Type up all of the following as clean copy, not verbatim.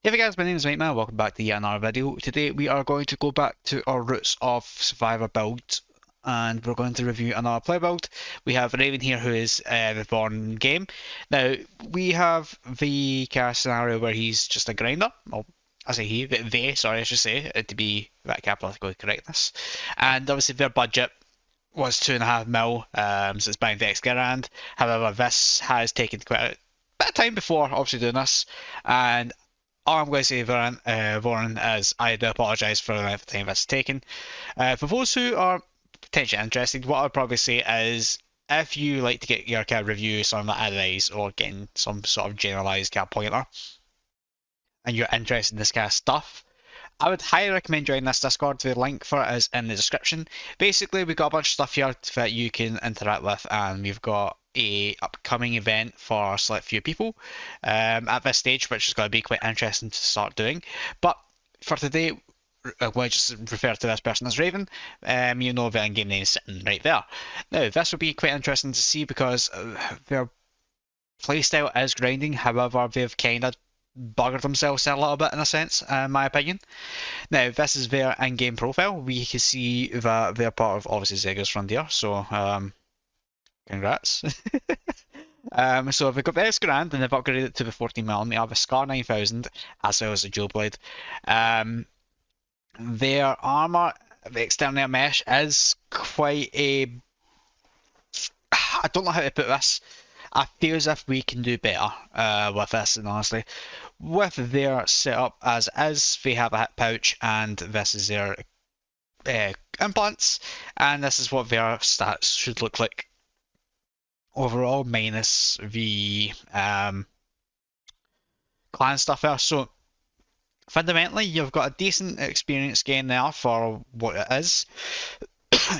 Hey guys, my name is Mike Man. Welcome back to yet another video. Today we are going to go back to our roots of survivor builds and we're going to review another player build. We have Raven here who is the Born game. Now we have the cast scenario where he's just a grinder. Well, I say he, they, sorry I should say, to be that capital correctness. And obviously their budget was 2.5 mil, so it's buying the X Garand. However, this has taken quite a bit of time before obviously doing this, and all I'm going to say, Voren, is I do apologise for the amount of time that's taken. For those who are potentially interested, what I'd probably say is if you like to get your card review, some like advice, or getting some sort of generalised card pointer, and you're interested in this kind of stuff, I would highly recommend joining this Discord. The link for it is in the description. Basically, we've got a bunch of stuff here that you can interact with, and we've got a upcoming event for a select few people at this stage, which is going to be quite interesting to start doing. But for today, I'm going to just refer to this person as Raven. You know the in-game name is sitting right there. Now, this will be quite interesting to see because their playstyle is grinding. However, they've kind of buggered themselves a little bit in a sense, in my opinion. Now, this is their in-game profile. We can see that they're part of obviously Zega's Frontier, so congrats. So they've got the S-Grand and they've upgraded it to the 14mm, the Scar 9000, as well as the Dual Blade. Their armour, the external mesh, is quite a... I don't know how to put this. I feel as if we can do better with this, and honestly, with their setup as is, they have a hip pouch, and this is their implants, and this is what their stats should look like overall, minus the clan stuff there. So fundamentally, you've got a decent experience gain there for what it is.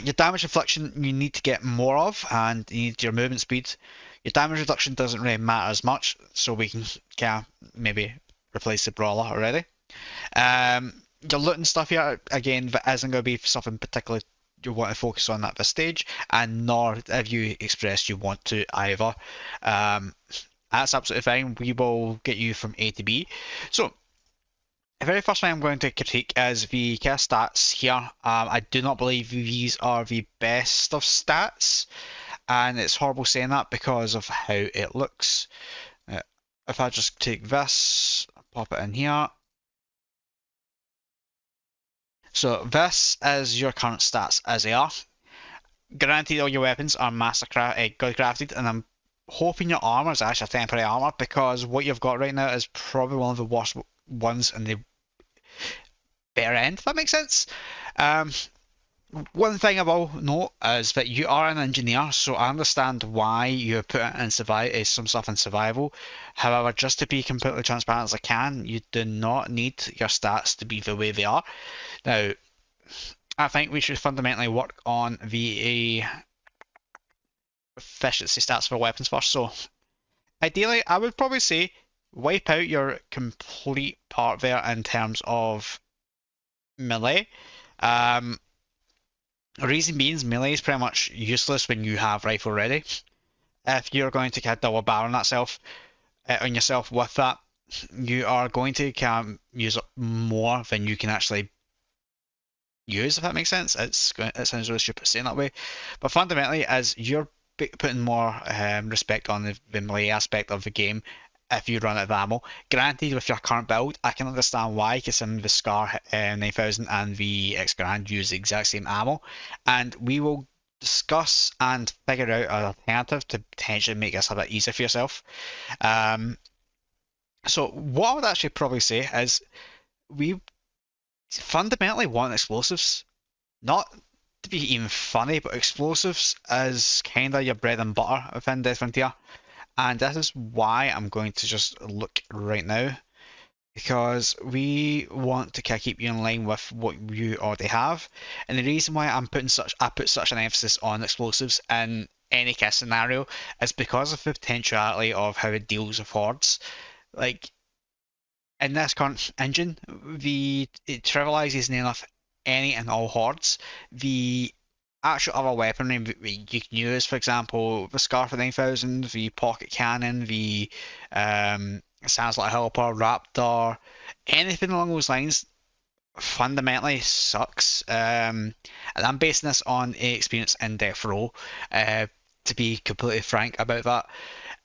Your damage infliction you need to get more of, and you need your movement speed. Your damage reduction doesn't really matter as much, so we can maybe replace the brawler already. Your looting stuff here, again, that isn't going to be something particularly you want to focus on at this stage, and nor have you expressed you want to either. That's absolutely fine. We will get you from A to B. So, the very first thing I'm going to critique is the cast stats here. I do not believe these are the best of stats, and it's horrible saying that because of how it looks. If I just take this, pop it in here. So this is your current stats as they are. Guaranteed all your weapons are good crafted, and I'm hoping your armor is actually a temporary armor because what you've got right now is probably one of the worst ones in the better end, if that makes sense. One thing I will note is that you are an engineer, so I understand why you put it in some stuff in survival. However, just to be completely transparent as I can, you do not need your stats to be the way they are. Now, I think we should fundamentally work on the efficiency stats for weapons first. So, ideally, I would probably say wipe out your complete part there in terms of melee. Reason being, melee is pretty much useless when you have rifle ready. If you're going to double barrel on yourself with that, you are going to use up more than you can actually use, if that makes sense. It sounds really stupid saying that way, but fundamentally, as you're putting more respect on the melee aspect of the game, if you run out of ammo. Granted, with your current build, I can understand why, because the Scar 9000 and the X Grand use the exact same ammo, and we will discuss and figure out an alternative to potentially make this a bit easier for yourself. So what I would actually probably say is we fundamentally want explosives, not to be even funny, but explosives is kind of your bread and butter within Death Frontier. And this is why I'm going to just look right now, because we want to keep you in line with what you already have. And the reason why I put such an emphasis on explosives in any case scenario is because of the potentiality of how it deals with hordes. Like in this current engine, it trivializes enough any and all hordes. The actual other weaponry you can use, for example, the Scar 9000, the pocket cannon, the sounds like a helper, raptor, anything along those lines fundamentally sucks. And I'm basing this on a experience in Death Row, to be completely frank about that.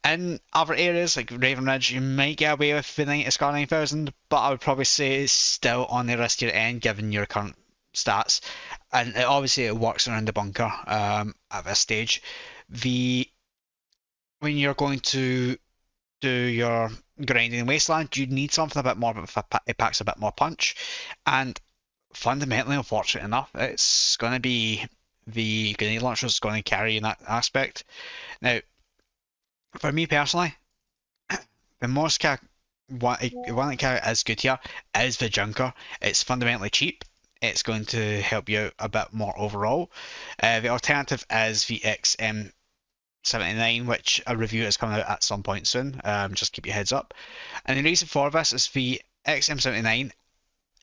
In other areas like Raven Ridge, you might get away with the Scar 9000, but I would probably say it's still on the riskier end given your current stats. And obviously it works around the bunker at this stage. The When you're going to do your grinding wasteland, you need something a bit more, it packs a bit more punch. And fundamentally, unfortunate enough, it's going to be the grenade launcher is going to carry in that aspect. Now, for me personally, the most one that carry is good here is the Junker. It's fundamentally cheap. It's going to help you out a bit more overall. The alternative is the XM79, which a review is coming out at some point soon. Just keep your heads up. And the reason for this is the XM79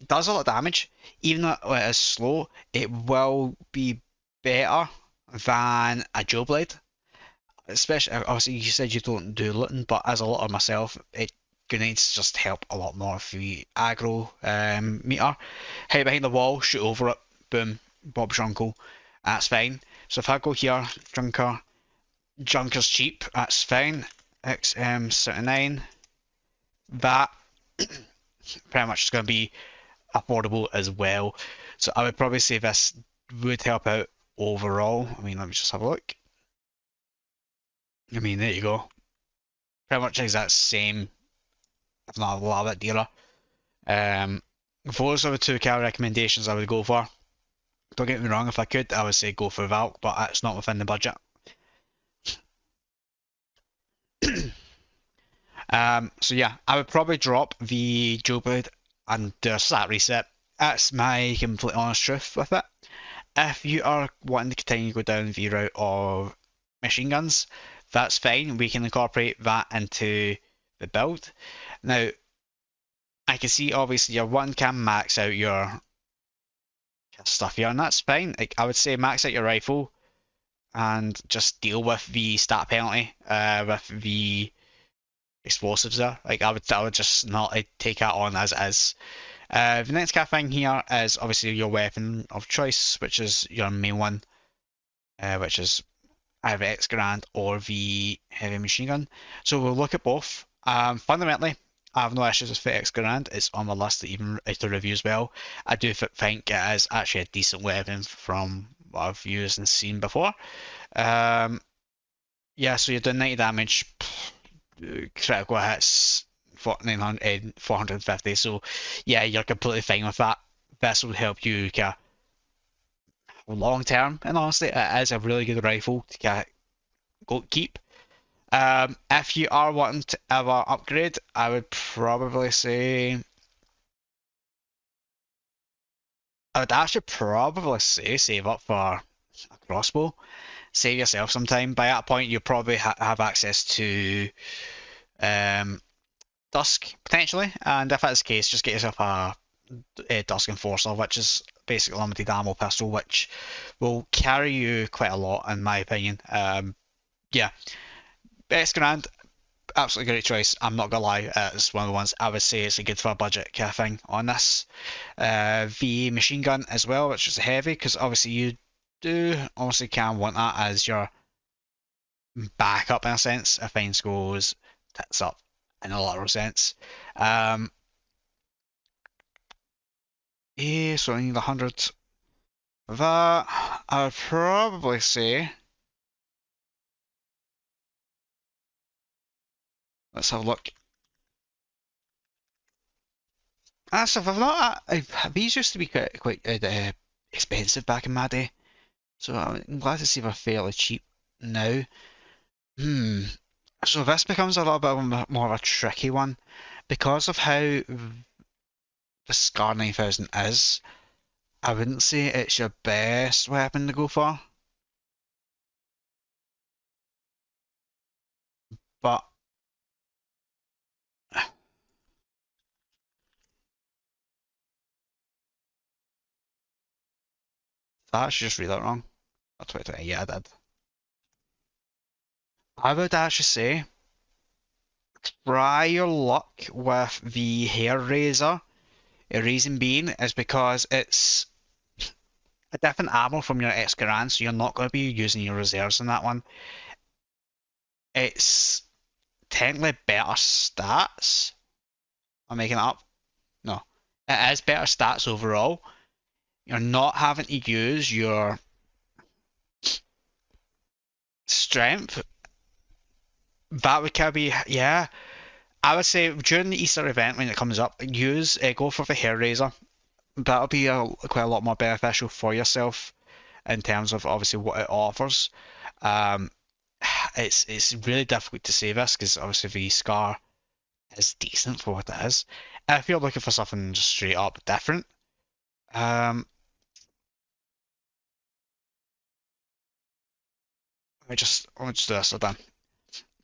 does a lot of damage. Even though it is slow, it will be better than a Joe Blade. Especially, obviously, you said you don't do looting, but as a looter myself, grenades just help a lot more for the aggro meter. Hide behind the wall, shoot over it, boom, Bob's your uncle. That's fine. So if I go here, Junker's cheap, that's fine. XM79, that pretty much is going to be affordable as well. So I would probably say this would help out overall. I mean, let me just have a look. I mean, there you go. Pretty much exact same, if not a little bit dearer. Those are the two car recommendations I would go for. Don't get me wrong, if I could, I would say go for Valk, but that's not within the budget. So yeah, I would probably drop the Joe Blade and do a stat reset. That's my complete honest truth with it. If you are wanting to continue to go down the route of machine guns, that's fine. We can incorporate that into the build. Now, I can see obviously your one can max out your stuff here, and that's fine. Like I would say max out your rifle and just deal with the stat penalty with the explosives there. Like I would just not take that on as is. The next kind of thing here is obviously your weapon of choice, which is your main one, which is either X Grand or the heavy machine gun. So we'll look at both. Fundamentally, I have no issues with the X Grand. It's on my list to even to review as well. I do think it is actually a decent weapon from what I've used and seen before. Yeah, so you're doing 90 damage, critical hits, 450. So yeah, you're completely fine with that. This will help you long term, and honestly, it is a really good rifle to go keep. If you are wanting to ever upgrade, I would probably say I would actually probably say save up for a crossbow. Save yourself some time. By that point, you probably have access to um, Dusk potentially, and if that's the case, just get yourself a Dusk Enforcer, which is basically a limited ammo pistol, which will carry you quite a lot, in my opinion. Yeah, best grand, absolutely great choice. I'm not gonna lie, it's one of the ones I would say it's a good for a budget kind of thing on this. The machine gun as well, which is heavy, because obviously you do obviously can want that as your backup in a sense. If things goes tits up in a literal sense. Um, yeah, so I need 100. That I would probably say. Let's have a look. As if I've not, these used to be quite expensive back in my day, so I'm glad to see they're fairly cheap now. Hmm. So this becomes a little bit more of a tricky one because of how the Scar 9000 is. I wouldn't say it's your best weapon to go for, but I should just read that wrong. That's what yeah, I did. I would actually say try your luck with the hair razor. The reason being is because it's a different ammo from your Escaran, so you're not going to be using your reserves in that one. It's technically better stats. I'm making it up. No. It is better stats overall. You're not having to use your strength. That would kind of be, yeah. I would say during the Easter event when it comes up, go for the hair razor. That'll be quite a lot more beneficial for yourself in terms of obviously what it offers. Um, it's really difficult to say this because obviously the scar is decent for what it is. If you're looking for something just straight up different, um, let me just do this. So then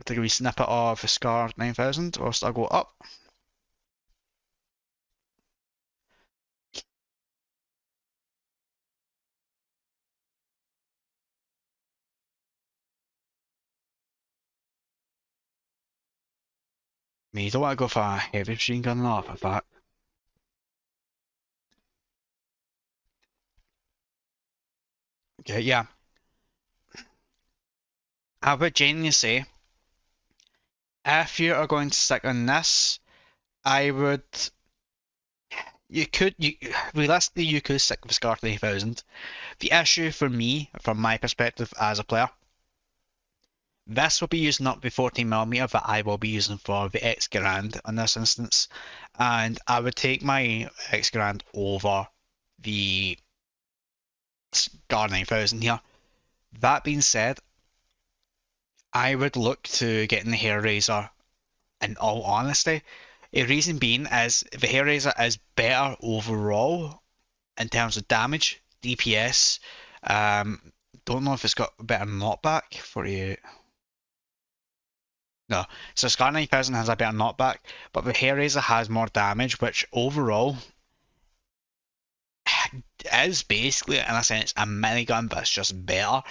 take a wee snippet of the scar 9000 whilst I go up. I mean, you don't want to go for a heavy machine gun off of that. Okay, yeah. I would genuinely say if you are going to stick on this, I would. Realistically, you could stick with Scar 3000. The issue for me, from my perspective as a player, this will be using up the 14mm that I will be using for the X Grand in this instance, and I would take my X Grand over the Scar 9000 here. That being said, I would look to getting the hair razor in all honesty. The reason being is the hair razor is better overall in terms of damage, DPS. Don't know if it's got better knockback for you. No, so Scar 9000 has a better knockback, but the hair razor has more damage, which overall is basically, in a sense, a minigun, but it's just better.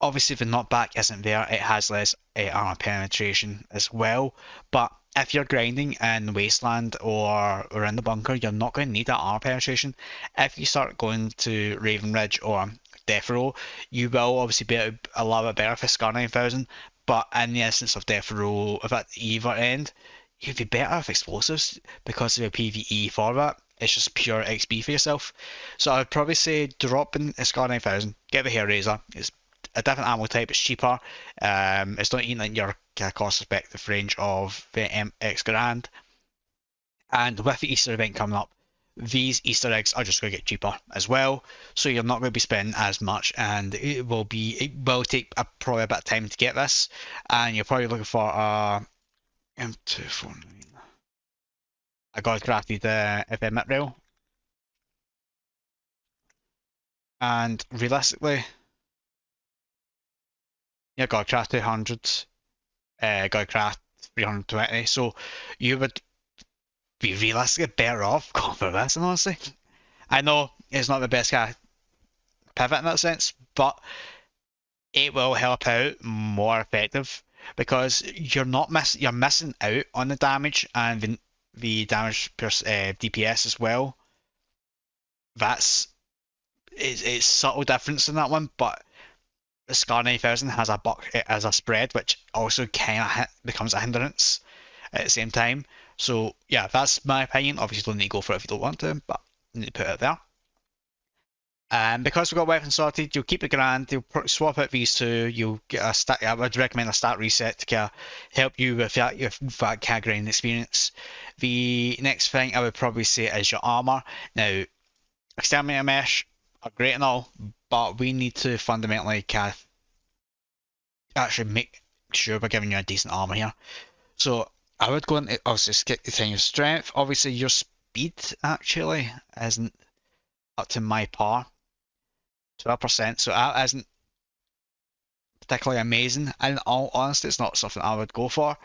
Obviously, the knockback isn't there, it has less armor penetration as well, but if you're grinding in the wasteland or in the bunker, you're not going to need that armor penetration. If you start going to Raven Ridge or Death Row, you will obviously be a lot bit better for Scar 9000, but in the instance of Death Row, if at either end, you'd be better with explosives because of the PvE for that. It's just pure XP for yourself. So I'd probably say drop in a Scar 9000, get the Hair Razor. It's a different ammo type, it's cheaper. It's not even in your cost effective range of the X Grand. And with the Easter event coming up, these Easter eggs are just going to get cheaper as well. So you're not going to be spending as much, and it will take probably a bit of time to get this. And you're probably looking for a M249. I got crafted FM mid rail, and realistically, yeah, got craft 200, got craft 320. So you would be realistically better off going for this, honestly. I know it's not the best kind of pivot in that sense, but it will help out more effective because you're missing out on the damage and the damage per DPS as well. That's it's subtle difference in that one, but the Scar 9000 has a buck as a spread, which also kind of becomes a hindrance at the same time. So yeah, that's my opinion. Obviously, you don't need to go for it if you don't want to, but you need to put it there. Because we've got weapons sorted, you'll keep the grand, you'll swap out these two, you'll get a stat. I would recommend a stat reset to kind of help you with that kind of grinding experience. The next thing I would probably say is your armor. Now, exterminator mesh are great and all, but we need to fundamentally kind of actually make sure we're giving you a decent armor here. So I would go into obviously skip the thing of strength. Obviously, your speed actually isn't up to my par. 12%, so that isn't particularly amazing. In all honesty, it's not something I would go for.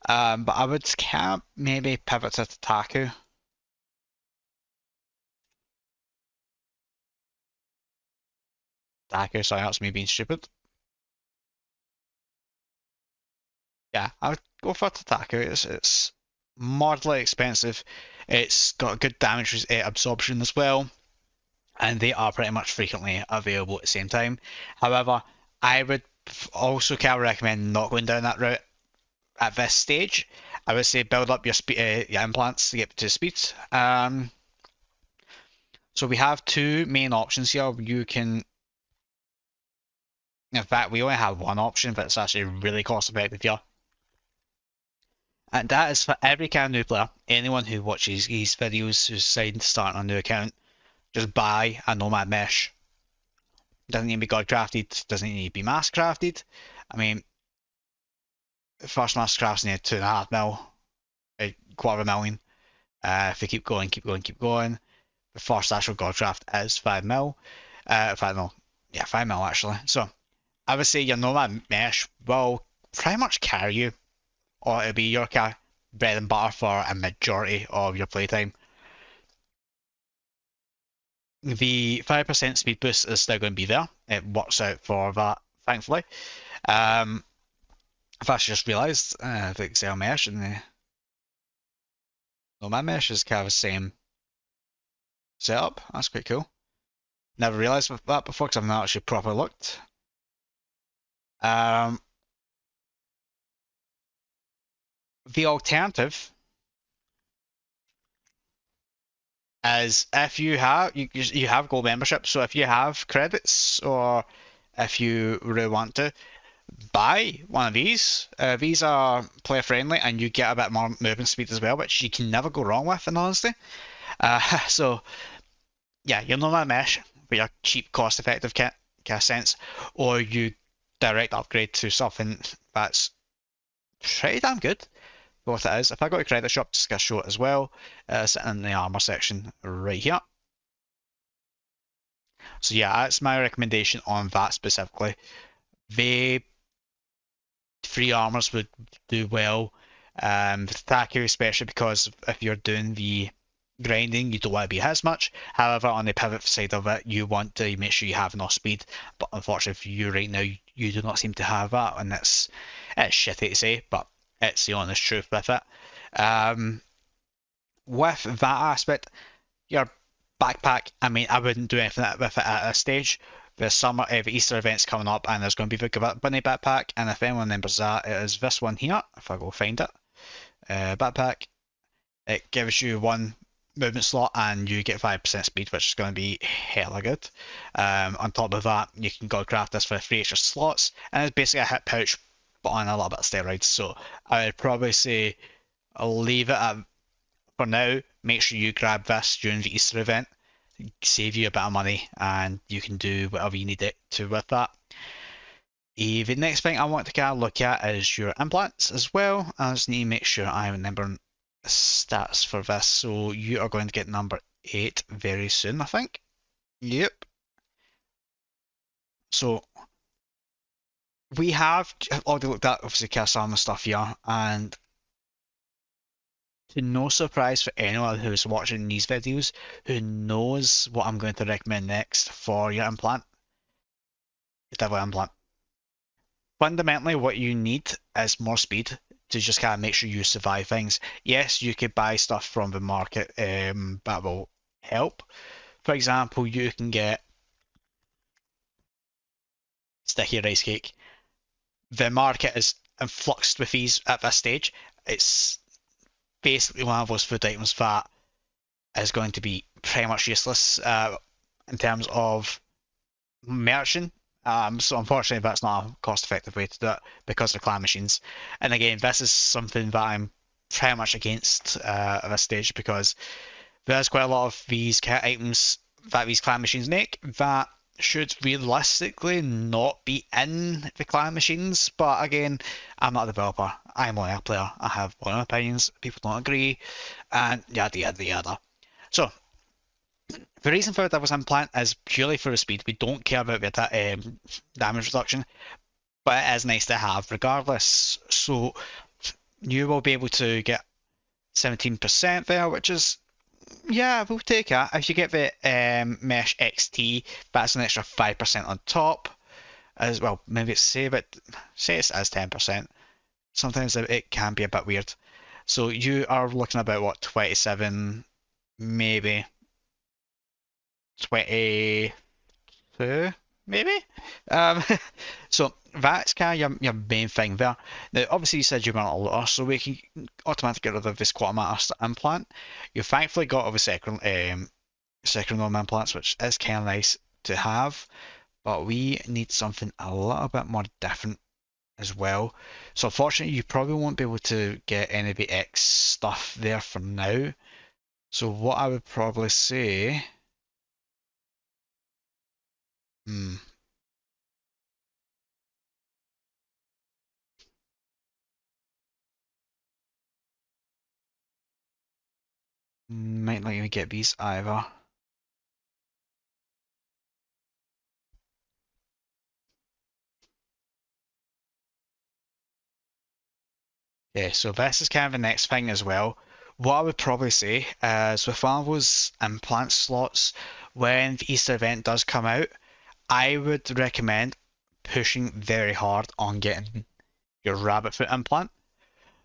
But I would kind of maybe pivot to Taku. Taku, sorry, that's me being stupid. yeah, I would go for Tataka. It's moderately expensive. It's got good damage absorption as well, and they are pretty much frequently available at the same time. However, I would also kind of recommend not going down that route at this stage. I would say build up your implants to get to speed. So we have two main options here. You can, in fact, we only have one option, but it's actually really cost effective here. And that is for every kind of new player, anyone who watches these videos who's deciding to start a new account, just buy a Nomad Mesh. Doesn't need to be God crafted, doesn't need to be mass crafted. I mean, first mass crafts need 2.5 mil, a quarter of a million. If they keep going, keep going, keep going. The first actual Godcraft is 5 mil. 5 mil. Yeah, 5 mil actually. So I would say your Nomad Mesh will pretty much carry you, or it'll be your kind of bread and butter for a majority of your playtime. The 5% speed boost is still going to be there. It works out for that, thankfully. I've actually just realised the Excel Mesh and the Nomad Mesh is kind of the same setup. That's quite cool. Never realised that before because I've not actually properly looked. The alternative is if you have gold membership, so if you have credits or if you really want to buy one of these are player friendly and you get a bit more movement speed as well, which you can never go wrong with in honesty. So yeah, you'll know that mesh for your cheap, cost effective kit, kind of sense, or you direct upgrade to something that's pretty damn good. What it is. If I go to credit shop, just gonna show it as well, sitting in the armor section right here. So yeah, that's my recommendation on that specifically. The free armors would do well. With Taku especially because if you're doing the grinding, you don't want to be as much. However, on the pivot side of it, you want to make sure you have enough speed. But unfortunately, for you right now, you do not seem to have that, and it's shitty to say, but it's the honest truth with it. With that aspect, your backpack, I mean, I wouldn't do anything with it at this stage. The Easter event's coming up, and there's going to be the bunny backpack. And if anyone remembers that, it is this one here. If I go find it, backpack, it gives you one movement slot, and you get 5% speed, which is going to be hella good. On top of that, you can go craft this for 3 extra slots, and it's basically a hip pouch, but on a little bit of steroids. So I would probably say I'll leave it at for now. Make sure you grab this during the Easter event, save you a bit of money, and you can do whatever you need it to with that. The next thing I want to kind of look at is your implants as well. I just need to make sure I remember stats for this. So you are going to get number 8 very soon, I think. Yep. So we have already looked at obviously kind of some of the stuff here, and to no surprise for anyone who's watching these videos who knows what I'm going to recommend next for your implant, the devil implant. Fundamentally, what you need is more speed to just kind of make sure you survive things. Yes, you could buy stuff from the market that will help. For example, you can get sticky rice cake. The market is influxed with these at this stage. It's basically one of those food items that is going to be pretty much useless in terms of merchant. So unfortunately, that's not a cost-effective way to do it because of clan machines. And again, this is something that I'm pretty much against at this stage because there's quite a lot of these items that these clan machines make that should realistically not be in the clan machines. But again, I'm not a developer. I'm only a player. I have my own opinions. People don't agree, and yada yada yada. So the reason for the devil's implant is purely for the speed. We don't care about the damage reduction, but it is nice to have regardless. So you will be able to get 17% there, which is, yeah, we'll take it. If you get the Mesh XT, that's an extra 5% on top as well. Maybe it's say it's as 10%. sometimes it can be a bit weird. So you are looking about what, 27, maybe 22, maybe. Um, so that's kind of your main thing there. Now, obviously, you said you want a looter, so we can automatically get rid of this quarter implant. You've thankfully got obviously second norm implants, which is kind of nice to have, but we need something a little bit more different as well. So unfortunately, you probably won't be able to get any of the X stuff there for now. So what I would probably say, hmm, might not even get these either. Yeah, so this is kind of the next thing as well. What I would probably say is with one of those implant slots, when the Easter event does come out, I would recommend pushing very hard on getting your rabbit foot implant.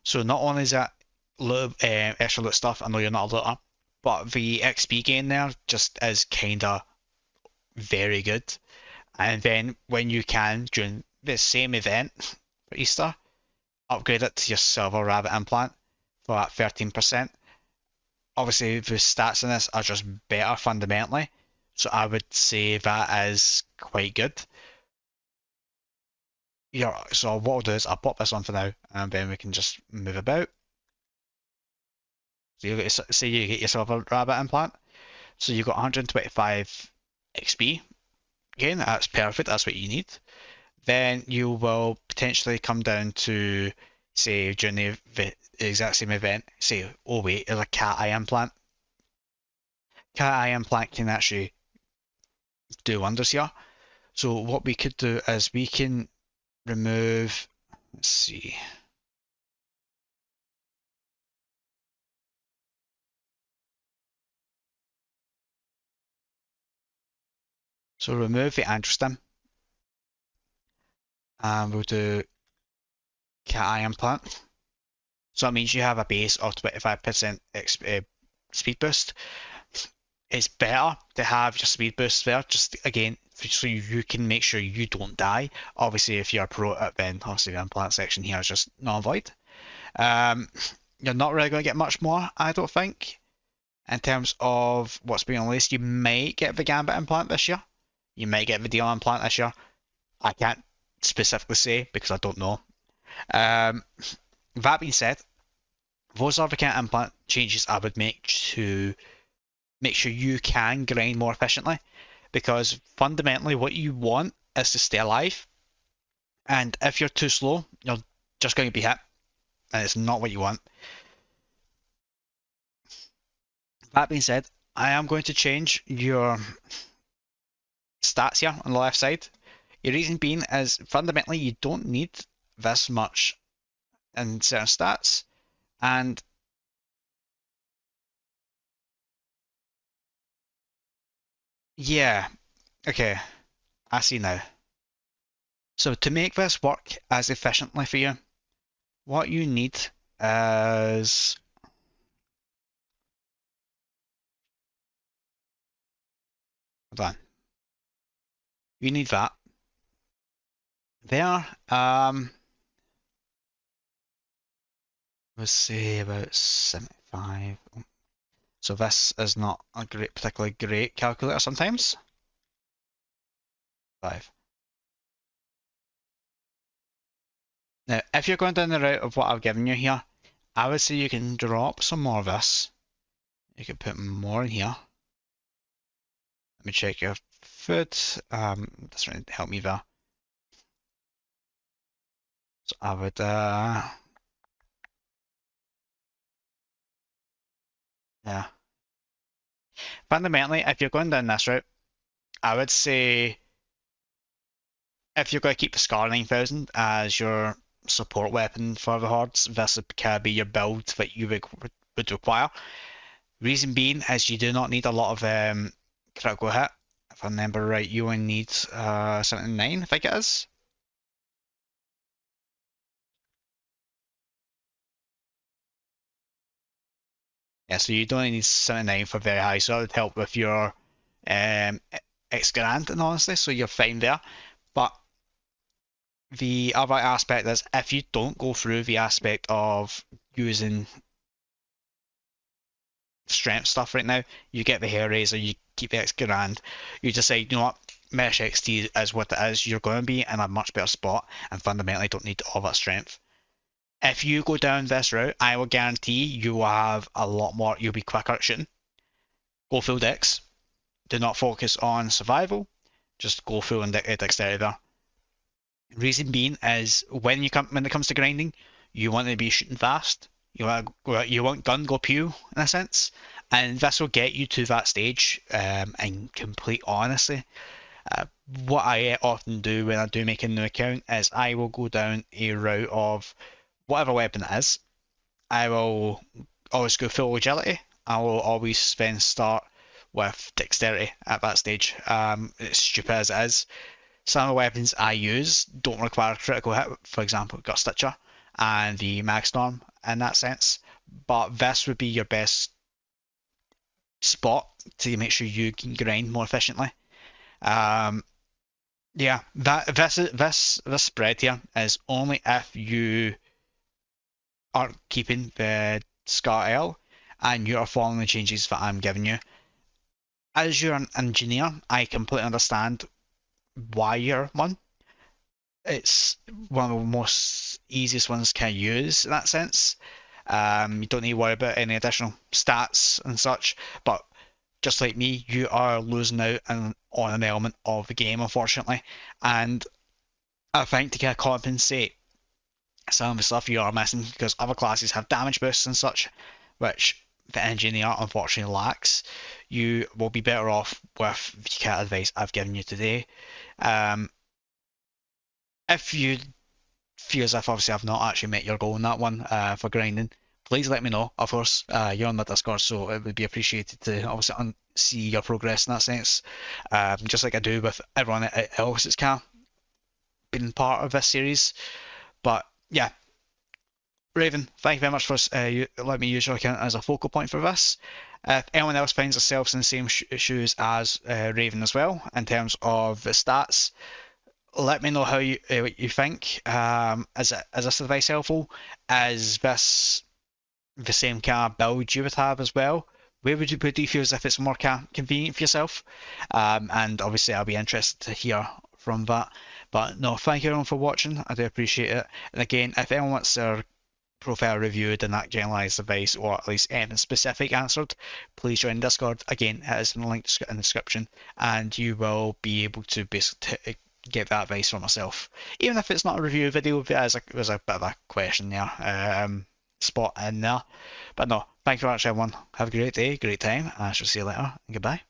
So not only is that little extra loot stuff, I know you're not a looter, but the XP gain there just is kinda very good. And then when you can during the same event for Easter, upgrade it to your silver rabbit implant for that 13%. Obviously the stats in this are just better fundamentally, so I would say that is quite good. Yeah, so what I'll do is I'll pop this on for now, and then we can just move about. So say you get yourself a rabbit implant, so you've got 125 XP gain. That's perfect. That's what you need. Then you will potentially come down to say during the exact same event. Say, oh wait, there's a cat eye implant. Cat eye implant can actually do wonders here. So what we could do is we can remove. Let's see. So remove the androstem, and we'll do cat eye implant. So that means you have a base of 25% speed boost. It's better to have your speed boost there, just again, so you can make sure you don't die. Obviously, if you're a pro, then obviously the implant section here is just null void. Um, you're not really going to get much more, I don't think, in terms of what's being released. You may get the Gambit implant this year. You may get the Deal implant this year. I can't specifically say because I don't know. Um, that being said, those are the kind of implant changes I would make to make sure you can grind more efficiently. Because fundamentally, what you want is to stay alive. And if you're too slow, you're just going to be hit. And it's not what you want. That being said, I am going to change your stats here on the left side. Your reason being is fundamentally you don't need this much in certain stats. And yeah, okay, I see now. So to make this work as efficiently for you, what you need is, hold on, you need that there. Let's say about 75. So this is not a particularly great calculator sometimes. 5. Now, if you're going down the route of what I've given you here, I would say you can drop some more of this. You can put more in here. Let me check your food. Doesn't really help me there. So I would, yeah. Fundamentally, if you're going down this route, I would say if you're going to keep the Scar 9000 as your support weapon for the hordes, this would be your build that you would require. Reason being is you do not need a lot of critical hit. If I remember right, you only need 79, I think it is. Yeah, so you don't need 79 for very high, so that would help with your um, X grand, and honestly, so you're fine there. But the other aspect is if you don't go through the aspect of using strength stuff right now, you get the hair razor, you keep the X grand, you just say, you know what, Mesh XT is what it is, you're going to be in a much better spot and fundamentally don't need all that strength. If you go down this route, I will guarantee you will have a lot more, you'll be quicker at shooting. Go full dex. Do not focus on survival. Just go full on dexterity there. Reason being is when it comes to grinding, you want to be shooting fast. You want gun go pew in a sense, and this will get you to that stage. In complete honesty, uh, what I often do when I do make a new account is I will go down a route of whatever weapon it is. I will always go full agility. I will always then start with dexterity at that stage. As stupid as it is, some of the weapons I use don't require a critical hit. For example, got Stitcher and the Magstorm in that sense. But this would be your best spot to make sure you can grind more efficiently. Um, yeah, this spread here is only if you aren't keeping the Scar L and you are following the changes that I'm giving you. As you're an engineer, I completely understand why you're one. It's one of the most easiest ones to use in that sense. You don't need to worry about any additional stats and such, but just like me, you are losing out on an element of the game, unfortunately. And I think to kind of compensate some of the stuff you are missing, because other classes have damage boosts and such, which the engineer unfortunately lacks, you will be better off with the kind of advice I've given you today. Um, if you feel as if obviously I've not actually met your goal in that one for grinding, please let me know. Of course, you're on the Discord, so it would be appreciated to obviously see your progress in that sense. Just like I do with everyone else that's kind of been part of this series. But yeah, Raven, thank you very much for letting me use your account as a focal point for this. If anyone else finds themselves in the same shoes as Raven as well, in terms of the stats, let me know how what you think. Is this advice helpful? Is this the same kind of build you would have as well? Where do you feel as if it's more convenient for yourself? And obviously, I'll be interested to hear from that. But no, thank you everyone for watching. I do appreciate it. And again, if anyone wants their profile reviewed and that generalized advice, or at least anything specific answered, please join Discord. Again, it is in the link in the description, and you will be able to basically get that advice from myself. Even if it's not a review video, there's a bit of a question there, spot in there. But no, thank you very much everyone. Have a great day, great time, and I shall see you later. Goodbye.